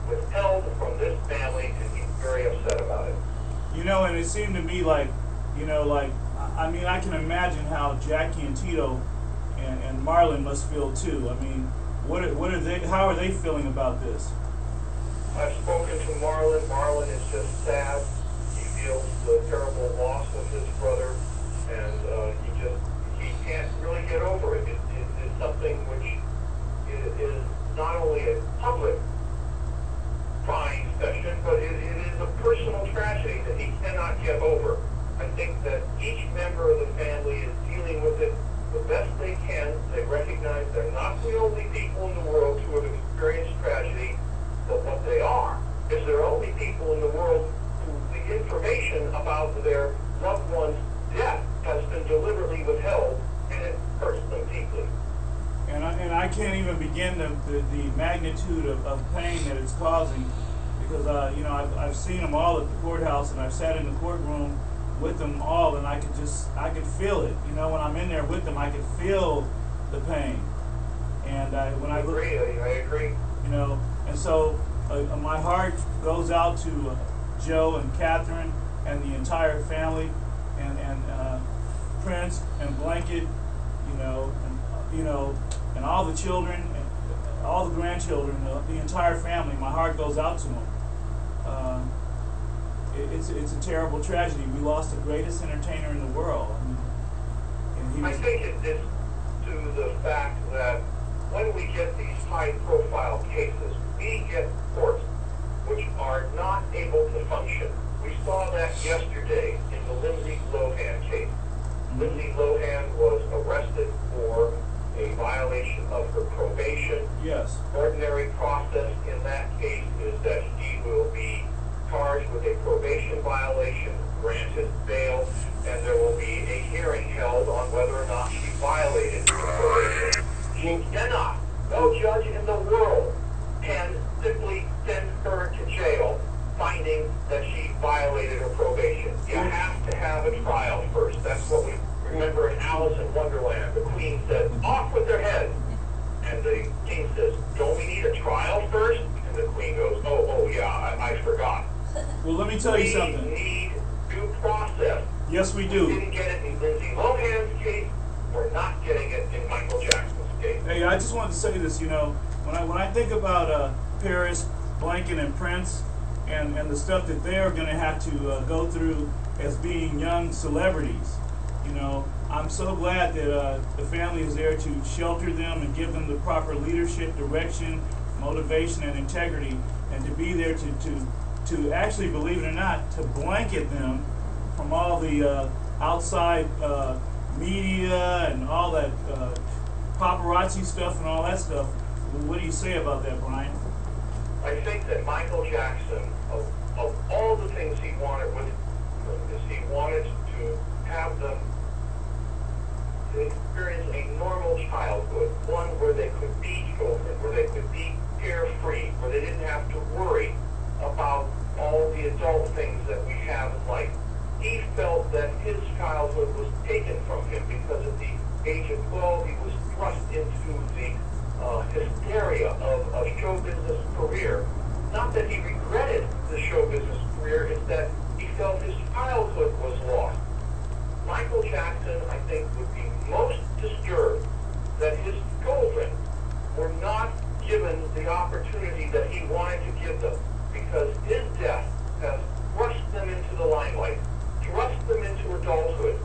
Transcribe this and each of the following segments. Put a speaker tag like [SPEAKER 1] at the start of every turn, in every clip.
[SPEAKER 1] withheld from this family, and he's very upset about it.
[SPEAKER 2] You know, and it seemed to me like, you know, like, I mean, I can imagine how Jackie and Tito and Marlon must feel too. I mean, what are they? How are they feeling about this?
[SPEAKER 1] I've spoken to Marlon. Marlon is just sad. He feels the terrible loss of his brother, and he can't really get over it. It's something which is not only a public crying session, but it is a personal tragedy that he cannot get over. I think that each member of the family is dealing with it the best they can. They recognize they're not the only people in the world who have experienced tragedy, but what they are is they're only people in the world who the information about their loved one's death has been deliberately withheld, and it hurts them deeply.
[SPEAKER 2] And I can't even begin the magnitude of pain that it's causing, because you know, I've seen them all at the courthouse, and I've sat in the courtroom with them all, and I could feel it. You know, when I'm in there with them, I could feel the pain. And when I look,
[SPEAKER 1] I agree.
[SPEAKER 2] You know, and so my heart goes out to Joe and Catherine and the entire family, and Prince and Blanket, and all the children, and all the grandchildren, the entire family. My heart goes out to them. It's a terrible tragedy. We lost the greatest entertainer in the world.
[SPEAKER 1] I think it's to the fact that when we get these high-profile cases, we get courts which are not able to function. We saw that yesterday in the Lindsay Lohan case. Lindsay Lohan was arrested for a violation of her probation.
[SPEAKER 2] Yes.
[SPEAKER 1] Ordinary process in that case is that she will be charged with a probation violation, granted bail, and there will be a hearing held on whether or not she violated her probation. She cannot, no judge in the world can simply send her to jail finding that she violated her probation. You have to have a trial first. That's what we remember in Alice in Wonderland. The Queen said, off with their head. And the king says, don't we need a trial first? And the Queen goes, oh yeah, I forgot.
[SPEAKER 2] Well, let me tell you something.
[SPEAKER 1] We need due process.
[SPEAKER 2] Yes, we do.
[SPEAKER 1] We didn't get it in Lindsay Lohan's case. We're not getting it in Michael Jackson's case.
[SPEAKER 2] Hey, I just wanted to say this, you know, when I think about Paris, Blanket, and Prince, and the stuff that they're going to have to go through as being young celebrities, you know, I'm so glad that the family is there to shelter them and give them the proper leadership, direction, motivation, and integrity, and to be there to actually, believe it or not, to blanket them from all the outside media and all that paparazzi stuff and all that stuff. What do you say about that, Brian?
[SPEAKER 1] I think that Michael Jackson, of all the things he wanted with is he wanted to have them to experience a normal childhood, one where they could be children, where they could be carefree, where they didn't have to worry about all the adult things that we have in life. He felt that his childhood was taken from him because at the age of 12 he was thrust into the hysteria of a show business career. Not that he regretted the show business career, it's that he felt his childhood was lost. Michael Jackson, I think, would be most disturbed that his children were not given the opportunity that he wanted to give them, because his death has thrust them into the limelight, thrust them into adulthood,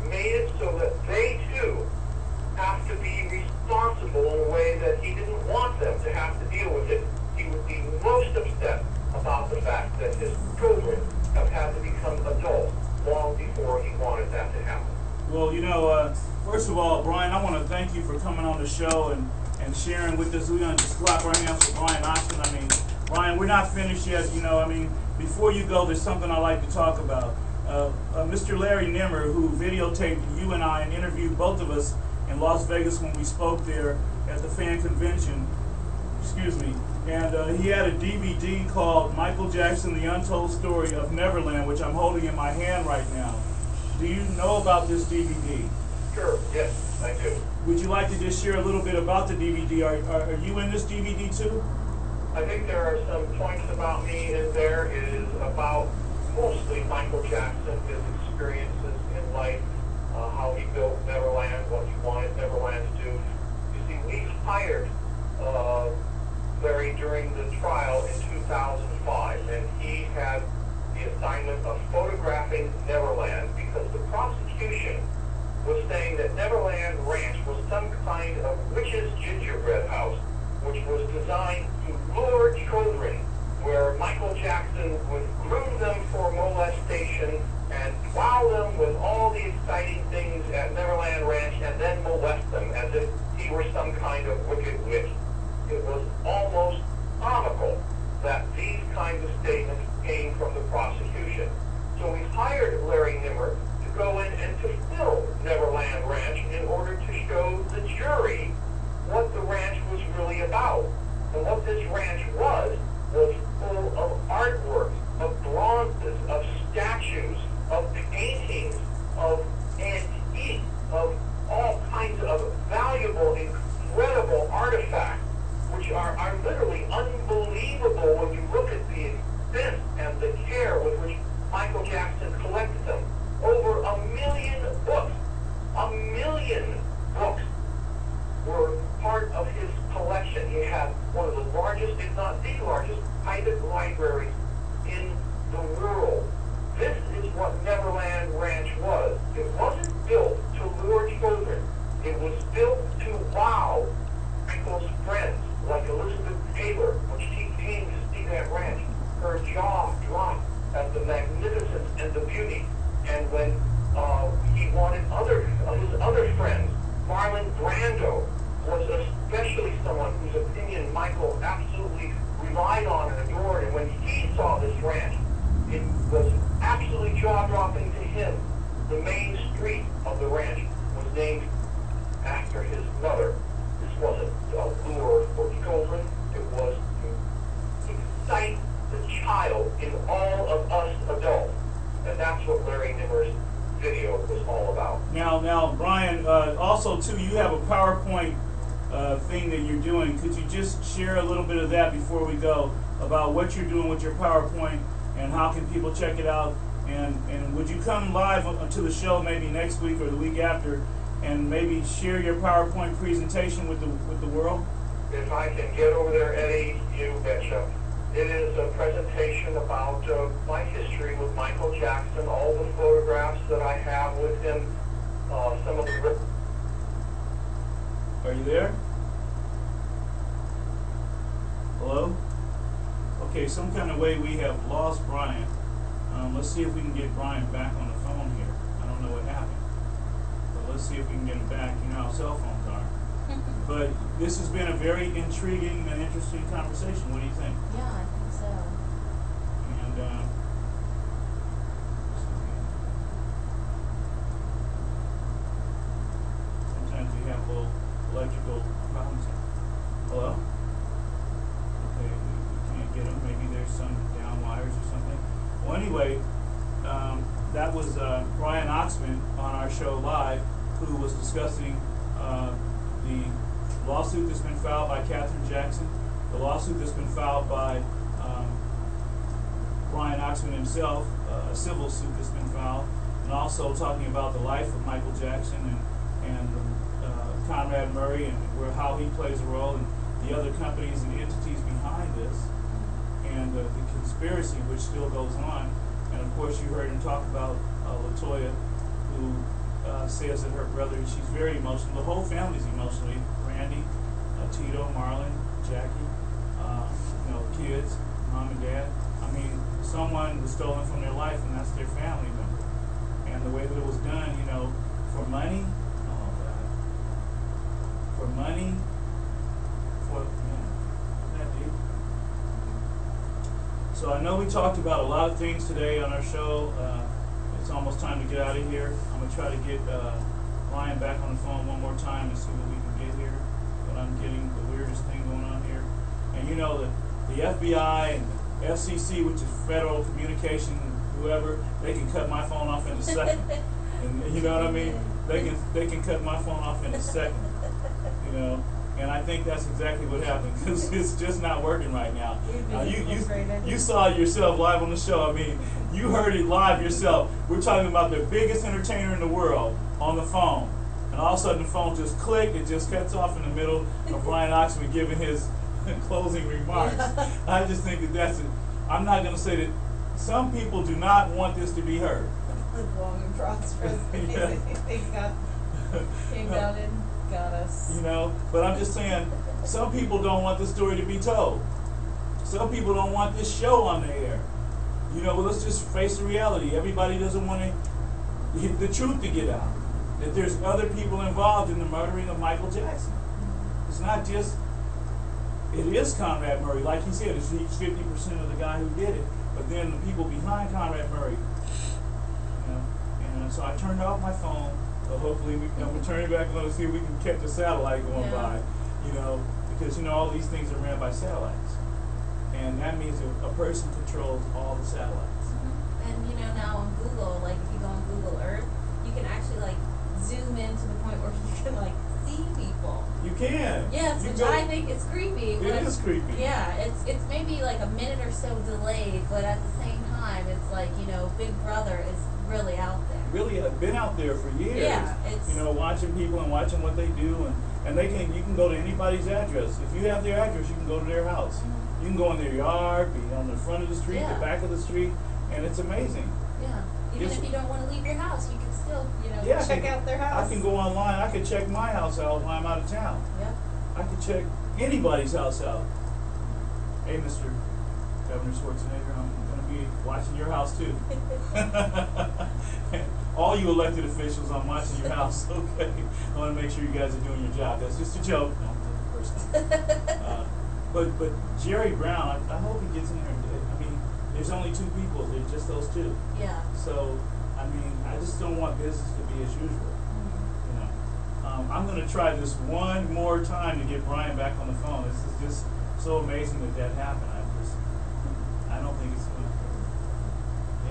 [SPEAKER 1] made it so that they too have to be responsible in a way that he didn't want them to have to deal with it. He would be most upset about the fact that his children have had to become adults long before he wanted that to happen.
[SPEAKER 2] Well, you know, first of all, Brian, I want to thank you for coming on the show and sharing with us. We're going to just clap our hands for Brian Austin. I mean, Brian, we're not finished yet, you know. I mean, before you go, there's something I'd like to talk about. Mr. Larry Nimmer, who videotaped you and I and interviewed both of us in Las Vegas when we spoke there at the fan convention, excuse me, and he had a DVD called Michael Jackson, The Untold Story of Neverland, which I'm holding in my hand right now. Do you know about this DVD?
[SPEAKER 1] Sure, yes, I do.
[SPEAKER 2] Would you like to just share a little bit about the DVD? Are you in this DVD too?
[SPEAKER 1] I think there are some points about me in there. It is about mostly Michael Jackson, his experiences in life, how he built Neverland, what he wanted Neverland to do. You see, we hired Larry during the trial in 2005, and he had the assignment of photographing Neverland because the prosecution was saying that Neverland Ranch was some kind of witch's gingerbread house, which was designed to lure children, where Michael Jackson would groom them for molestation and wow them with all the exciting things at Neverland Ranch and then molest them as if he were some kind of wicked witch. It was almost comical that these kinds of statements came from the prosecution. So we hired Larry Nimmer to go in and to film Neverland Ranch in order to show the jury what the ranch was really about. And what this ranch was full of artwork, of bronzes, of statues, of paintings, of antiques, of all kinds of valuable, incredible artifacts, which are literally unbelievable when you look at the extent and the care with which Michael Jackson collected them. Over 1 million books. 1 million books were part of his collection. He had one of the largest, if not the largest, private libraries in the world. This is what Neverland Ranch was. It wasn't built to lure children. It was built to wow Michael's friends, like Elizabeth Taylor. When she came to see that ranch, her jaw dropped at the magnificence and the beauty. And when he wanted his other friends, Marlon Brando was especially someone whose opinion Michael absolutely relied on and adored. And when he saw this ranch, it was absolutely jaw-dropping to him. The main street of the ranch was named after his mother. This wasn't a lure for children. It was to excite the child in all of us adults. And that's what Larry Nimmer's video was all about.
[SPEAKER 2] Now, Brian, also too, you have a PowerPoint thing that you're doing. Could you just share a little bit of that before we go about what you're doing with your PowerPoint and how can people check it out? And would you come live to the show maybe next week or the week after and maybe share your PowerPoint presentation with the world?
[SPEAKER 1] If I can get over there, Eddie, you betcha. It is a presentation about my history with Michael Jackson, all the photographs that I have with him, some of the...
[SPEAKER 2] Are you there? Hello? Okay, some kind of way we have lost Brian. Let's see if we can get Brian back on the phone here. I don't know what happened. But let's see if we can get him back. You know how cell phones are. But this has been a very intriguing and interesting conversation. What do you think?
[SPEAKER 3] Yeah, I think so.
[SPEAKER 2] And sometimes we have little electrical problems. Hello? Okay, we can't get them. Maybe there's some down wires or something. Well, anyway, that was Brian Oxman on our show live, who was discussing the lawsuit that's been filed by Katherine Jackson, the lawsuit that's been filed by Brian Oxman himself, a civil suit that's been filed, and also talking about the life of Michael Jackson and Conrad Murray and how he plays a role, and the other companies and entities behind this, and the conspiracy which still goes on. And of course, you heard him talk about LaToya, who says that her brother, she's very emotional. The whole family's emotionally. Randy, Tito, Marlon, Jackie, kids, mom and dad. I mean, someone was stolen from their life, and that's their family member. And the way that it was done, for money, oh God, for money, isn't that deep? So I know we talked about a lot of things today on our show. It's almost time to get out of here. I'm going to try to get Ryan back on the phone one more time and see what we can get here. But I'm getting the weirdest thing going on here. And the FBI and the FCC, which is Federal Communication, whoever, they can cut my phone off in a second. And you know what I mean? They can cut my phone off in a second. And I think that's exactly what happened, because it's just not working right now. You saw it yourself live on the show. I mean, you heard it live yourself. We're talking about the biggest entertainer in the world on the phone. And all of a sudden the phone just clicked, it just cuts off in the middle of Brian Oxman giving his closing remarks. I just think that that's it. I'm not going to say that some people do not want this to be heard.
[SPEAKER 3] Long and prosperous.
[SPEAKER 2] Yeah.
[SPEAKER 3] They came down and got us.
[SPEAKER 2] You know, but I'm just saying, some people don't want the story to be told. Some people don't want this show on the air. You know, but let's just face the reality. Everybody doesn't want the truth to get out. That there's other people involved in the murdering of Michael Jackson. It's not just, it is Conrad Murray. Like he said, he's 50% of the guy who did it. But then the people behind Conrad Murray, you know. And so I turned off my phone. So hopefully I'm going to turn it back on to see if we can catch a satellite going by. You know, because you know all these things are ran by satellites. And that means a person controls all the satellites.
[SPEAKER 3] And you know now on Google, like if you go on Google Earth, you can actually like zoom in to the point where you can like see people.
[SPEAKER 2] You can.
[SPEAKER 3] Yes, which I think is creepy.
[SPEAKER 2] It is creepy.
[SPEAKER 3] Yeah, it's maybe like a minute or so delayed, but at the same time, it's like, you know, Big Brother is really out there.
[SPEAKER 2] Really been out there for years.
[SPEAKER 3] Yeah, it's,
[SPEAKER 2] you know, watching people and watching what they do, and you can go to anybody's address. If you have their address, you can go to their house. You can go in their yard, be on the front of the street, the back of the street, and it's amazing.
[SPEAKER 3] Yeah. Even if you don't want to leave your house, you can still, you know, check out their house.
[SPEAKER 2] I can go online. I can check my house out when I'm out of town.
[SPEAKER 3] Yep.
[SPEAKER 2] I can check anybody's house out. Hey, Mr. Governor Schwarzenegger, I'm going to be watching your house too. All you elected officials, I'm watching your house. Okay. I want to make sure you guys are doing your job. That's just a joke. No, I'm taking it personally. But Jerry Brown, I hope he gets in there. I mean, there's only two people. There's just those two.
[SPEAKER 3] Yeah.
[SPEAKER 2] So, I mean, I just don't want business to be as usual. You know, I'm going to try this one more time to get Brian back on the phone. This is just so amazing that happened. I don't think it's going to.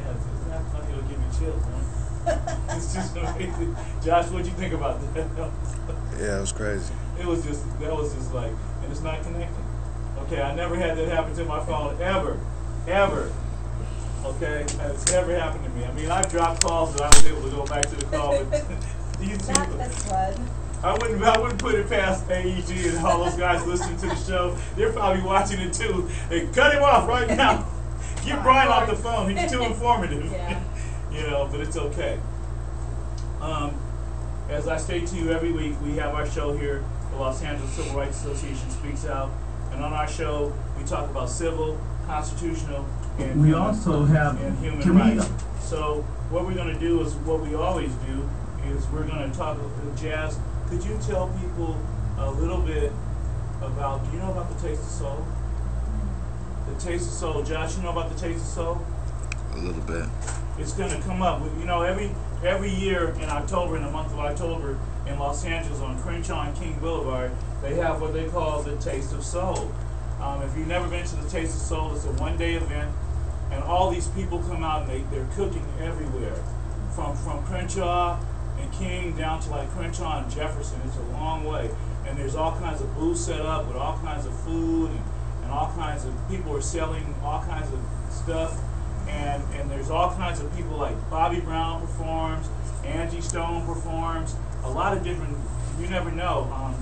[SPEAKER 2] Yeah, it's not funny. It'll give me chills, man. It's just amazing. Josh, what'd you think about that?
[SPEAKER 4] Yeah, it was crazy.
[SPEAKER 2] That was just like, and it's not connecting. Okay, I never had that happen to my phone ever. Okay, it's never happened to me. I mean, I've dropped calls that I was able to go back to the call, but these two,
[SPEAKER 3] not this one.
[SPEAKER 2] I wouldn't put it past AEG and all those guys listening to the show. They're probably watching it too. Hey, cut him off right now. Get Brian off the phone. He's too informative.
[SPEAKER 3] Yeah.
[SPEAKER 2] You know, but it's okay. As I state to you every week, we have our show here, the Los Angeles Civil Rights Association Speaks Out. And on our show, we talk about civil, constitutional, and
[SPEAKER 5] we also have
[SPEAKER 2] and human rights. So what we're going to do is what we always do is we're going to talk about Jazz. Could you tell people a little bit about? Do you know about the Taste of Soul? The Taste of Soul, Josh. You know about the Taste of Soul?
[SPEAKER 4] A little bit.
[SPEAKER 2] It's going to come up. You know, every year in October, in the month of October, in Los Angeles on Crenshaw and King Boulevard, they have what they call the Taste of Soul. If you've never been to the Taste of Soul, it's a one-day event, and all these people come out and they're cooking everywhere, from Crenshaw and King down to like Crenshaw and Jefferson. It's a long way, and there's all kinds of booths set up with all kinds of food and all kinds of people are selling all kinds of stuff, and there's all kinds of people like Bobby Brown performs, Angie Stone performs, a lot of different. You never know.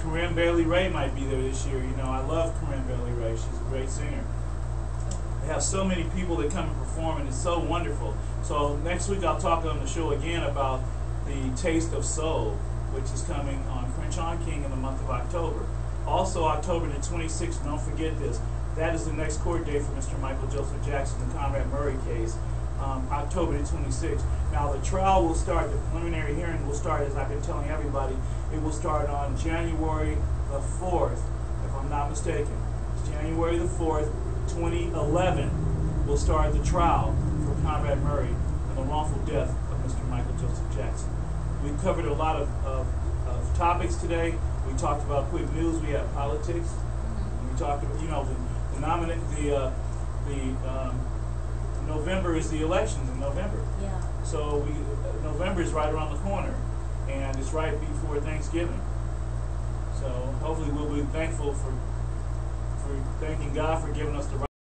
[SPEAKER 2] Corinne Bailey Ray might be there this year. You know, I love Corinne Bailey Ray. She's a great singer. They have so many people that come and perform, and it's so wonderful. So next week I'll talk on the show again about the Taste of Soul, which is coming on Crenshaw and King in the month of October. Also, October the 26th, don't forget this, that is the next court date for Mr. Michael Joseph Jackson, the Conrad Murray case, October the 26th. Now the trial will start, the preliminary hearing will start, as I've been telling everybody, it will start on January the 4th, if I'm not mistaken. It's January the 4th, 2011 will start the trial for Conrad Murray and the wrongful death of Mr. Michael Joseph Jackson. We've covered a lot of topics today. We talked about quick news. We had politics. We talked about, you know, November is the elections in November.
[SPEAKER 3] Yeah.
[SPEAKER 2] So November is right around the corner, and it's right before Thanksgiving. So hopefully we'll be thankful for thanking God for giving us the right